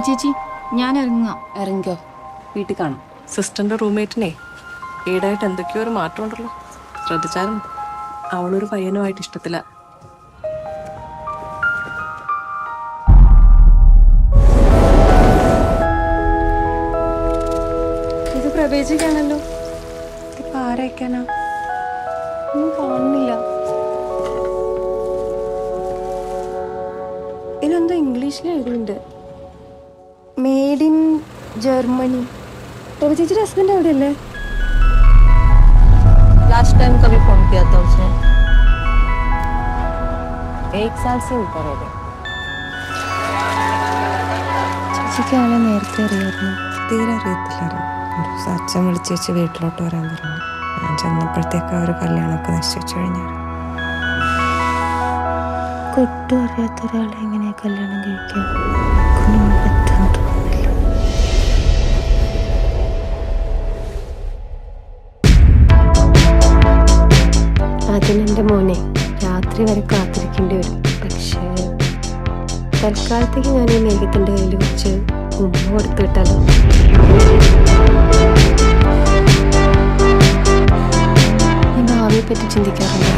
ചേച്ചി ഞാൻ ഇറങ്ങാം. ഇറങ്ങിക്കോ, വീട്ടിൽ കാണാം. സിസ്റ്ററിന്റെ റൂംമേറ്റിനെ ഈടായിട്ട് എന്തൊക്കെയോ ഒരു മാറ്റം ഉണ്ടല്ലോ, ശ്രദ്ധിച്ചാലും അവളൊരു പയ്യനുമായിട്ട് ഇഷ്ടത്തില്ല. ഇത് പ്രവേശിക്കാണല്ലോ. ഇതിപ്പോ ആരയക്കാനാ? ഒന്നും കാണുന്നില്ല. ഇതിനെന്തോ ഇംഗ്ലീഷിൽ എഴുതിയിട്ടുണ്ട്, മെയ്ഡ് ഇൻ ജർമ്മनी. प्रभु ചേച്ചിയുടെ ഹസ്ബൻഡ് എവിടെയല്ലേ? लास्ट टाइम कभी फोन किया था उसने? 1 साल से ऊपर हो गया. ചേച്ചിക്ക് ആളെ നേരത്തെ അറിയായിരുന്നു? തീരെ അറിയത്തില്ലായിരുന്നു. ഒരു ദിവസം അച്ഛൻ വിളിച്ചേച്ച് വീട്ടിലോട്ട് വരാൻ പറഞ്ഞു. ഞാൻ ചെന്നപ്പോഴത്തേക്ക് അവർ കല്യാണമൊക്കെ നിശ്ചയിച്ചു കഴിഞ്ഞു. ഒട്ടും അറിയാത്ത ഒരാളെ എങ്ങനെയാ കല്യാണം കഴിക്കാൻ കുഞ്ഞിന് പറ്റുമെന്ന് തോന്നുന്നില്ല. അതിനെൻ്റെ മോനെ രാത്രി വരെ കാത്തിരിക്കേണ്ടി വരും. പക്ഷേ തൽക്കാലത്തേക്ക് ഞാൻ ഈ മേഘത്തിൻ്റെ കയ്യിൽ വെച്ച് ഉമ്മ കൊടുത്തു വിട്ടാലോ? ഈ ഭാവിയെ പറ്റി ചിന്തിക്കാറുണ്ട്.